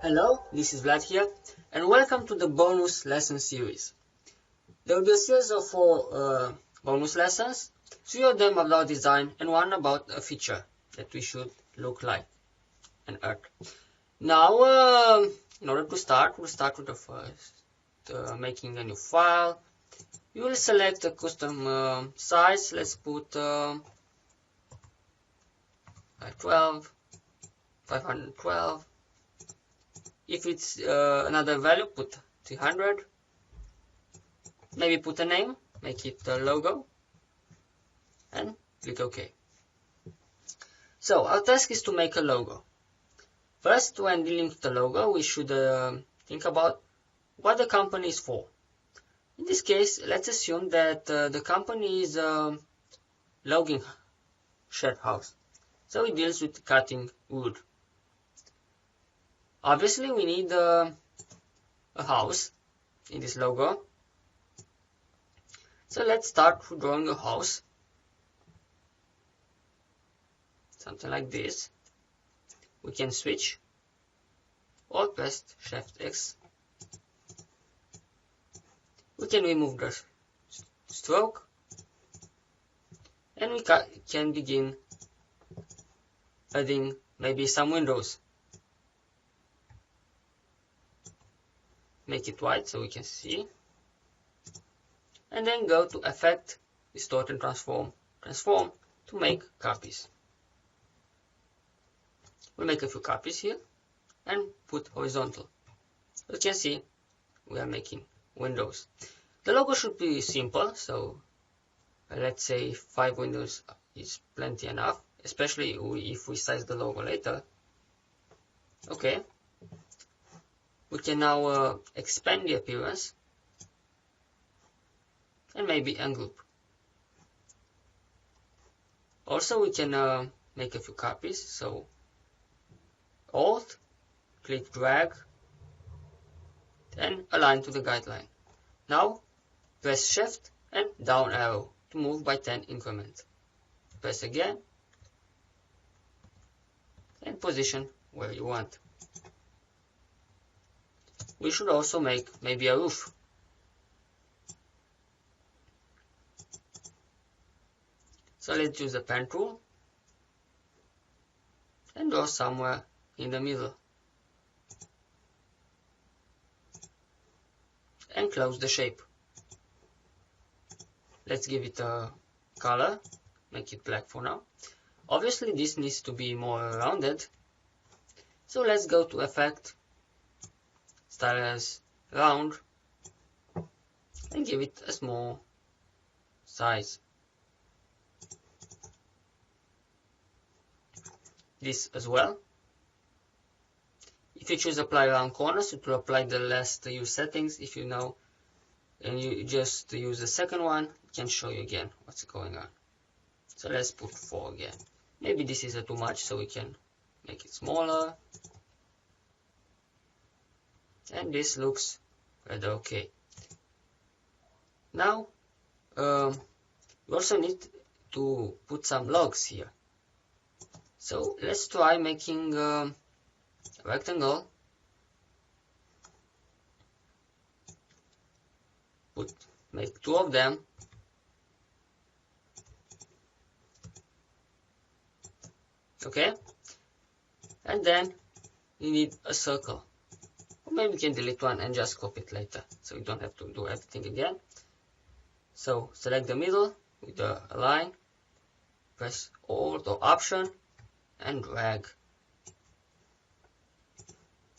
Hello, this is Vlad here, and welcome to the bonus lesson series. There will be a series of four bonus lessons, 3 of them about design and 1 about a feature that we should look like an Earth. Now, in order to start, we'll start with the first, making a new file. You will select a custom size. Let's put 512. If it's another value, put 300. Maybe put a name, make it a logo, and click OK. So our task is to make a logo. First, when dealing with the logo, we should think about what the company is for. In this case, let's assume that the company is a logging shed house. So it deals with cutting wood. Obviously, we need a house in this logo. So let's start with drawing a house. Something like this. We can switch or press Shift X. We can remove the stroke and we can begin adding maybe some windows. Make it white so we can see. And then go to Effect, Distort and Transform to make copies. We'll make a few copies here and put horizontal. You can see we are making windows. The logo should be simple, so let's say 5 windows is plenty enough, especially if we size the logo later. Okay. We can now expand the appearance and maybe ungroup. Also, we can make a few copies. So Alt, click drag, and align to the guideline. Now press Shift and down arrow to move by 10 increment. Press again and position where you want. We should also make maybe a roof. So let's use the pen tool and draw somewhere in the middle. And close the shape. Let's give it a color, make it black for now. Obviously this needs to be more rounded. So let's go to Effect, Style as Round, and give it a small size. This as well. If you choose Apply Round Corners, it will apply the last used settings. If you know and you just use the second one, it can show you again what's going on. So let's put 4 again. Maybe this is too much, so we can make it smaller. And this looks rather okay. Now, we also need to put some logs here. So let's try making a rectangle. Make 2 of them. Okay. And then you need a circle. Or maybe we can delete one and just copy it later, so you don't have to do everything again. So select the middle with the line, press Alt or Option, and drag.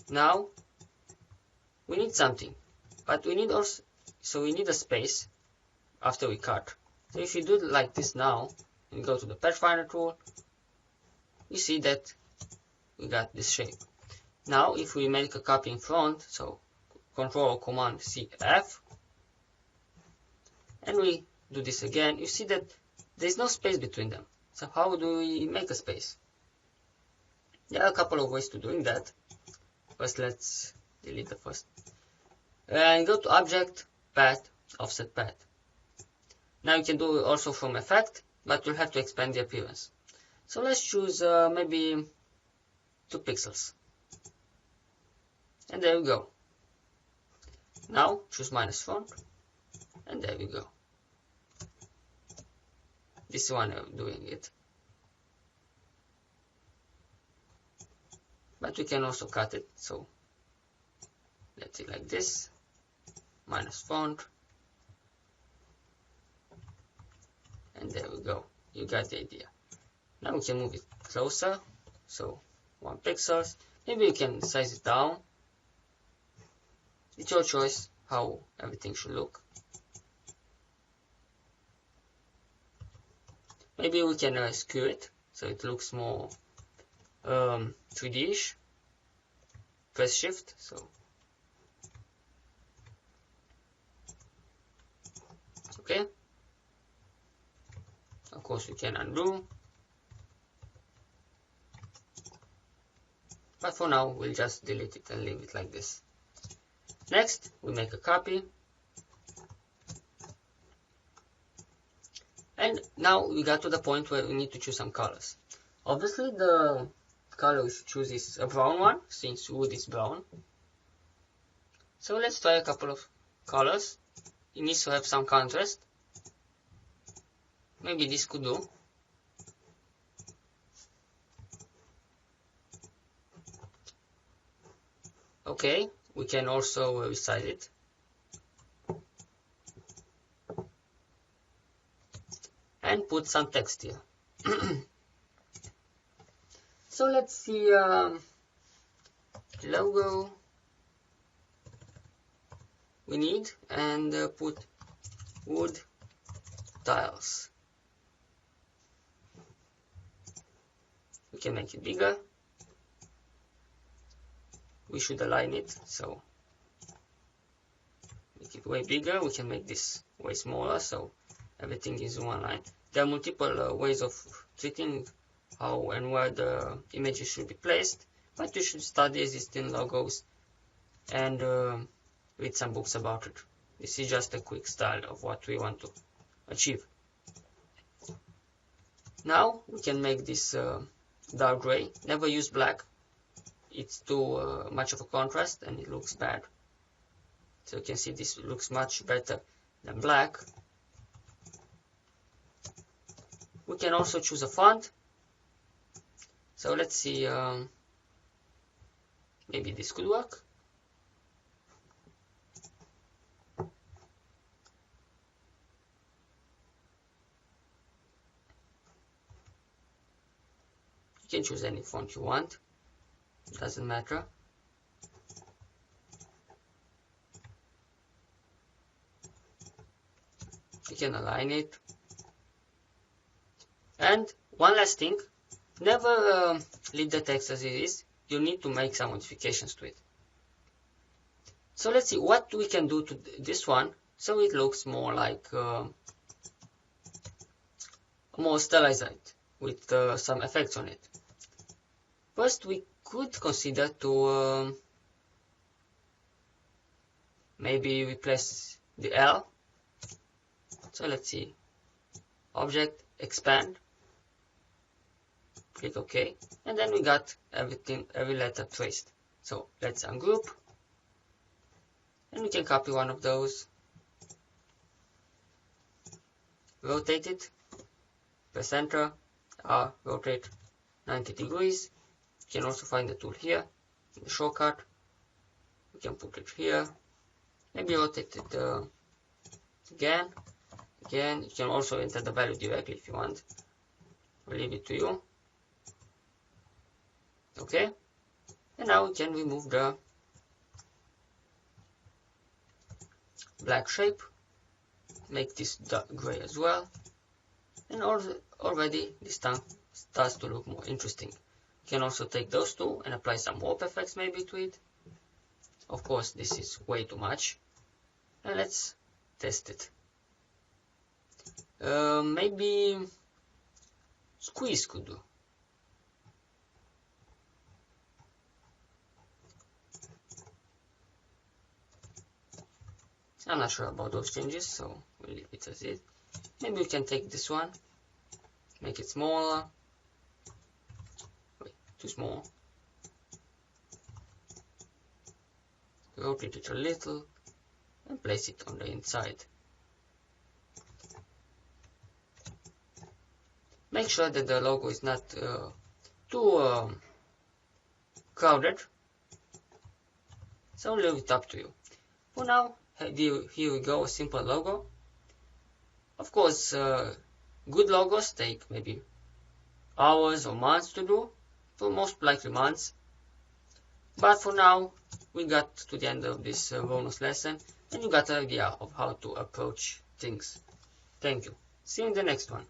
Now we need something, but we need also, so we need a space after we cut. So if you do it like this now and go to the Pathfinder tool, you see that we got this shape. Now if we make a copy in front, so Control or Command C F, and we do this again, you see that there is no space between them. So how do we make a space? There are a couple of ways to doing that. First, let's delete the first. And go to Object, Path, Offset Path. Now you can do it also from Effect, but you'll have to expand the appearance. So let's choose maybe 2 pixels. And there we go. Now choose minus font, and there we go. This one I'm doing it. But we can also cut it, so let's see like this, minus font, and there we go. You got the idea. Now we can move it closer, so 1 pixel. Maybe you can size it down. It's your choice how everything should look. Maybe we can skew it so it looks more 3D-ish. Press shift, so okay. Of course we can undo, but for now we'll just delete it and leave it like this. Next we make a copy, and now we got to the point where we need to choose some colors. Obviously the color we should choose is a brown one, since wood is brown. So let's try a couple of colors. It needs to have some contrast. Maybe this could do. Okay, we can also resize it. And put some text here. So let's see, logo we need, and put wood tiles. We can make it bigger. We should align it, so make it way bigger. We can make this way smaller, so everything is in one line. There are multiple ways of treating how and where the images should be placed, but you should study existing logos and read some books about it. This is just a quick style of what we want to achieve. Now we can make this dark gray. Never use black. It's too much of a contrast and it looks bad. So you can see this looks much better than black. We can also choose a font. So let's see, maybe this could work. You can choose any font you want, it doesn't matter. You can align it. And one last thing, never leave the text as it is. You need to make some modifications to it. So let's see what we can do to this one so it looks more like more stylized with some effects on it. First we could consider to maybe replace the L. So let's see, object, expand, click OK, and then we got everything, every letter traced. So let's ungroup, and we can copy one of those, rotate it, press enter, rotate 90 degrees. You can also find the tool here in the shortcut. We can put it here, maybe rotate it again. You can also enter the value directly if you want. I'll leave it to you. Okay, and now we can remove the black shape, make this dark gray as well, and already this starts to look more interesting. You can also take those two and apply some warp effects maybe to it. Of course this is way too much, and let's test it. Maybe squeeze could do. I'm not sure about those changes, so we'll leave it as it. Maybe we can take this one, make it smaller. Wait, too small. rotate it a little, and place it on the inside. Make sure that the logo is not too crowded, so leave it up to you. For now, here we go, a simple logo. Of course, good logos take maybe hours or months to do, for most likely months. But for now, we got to the end of this bonus lesson, and you got an idea of how to approach things. Thank you. See you in the next one.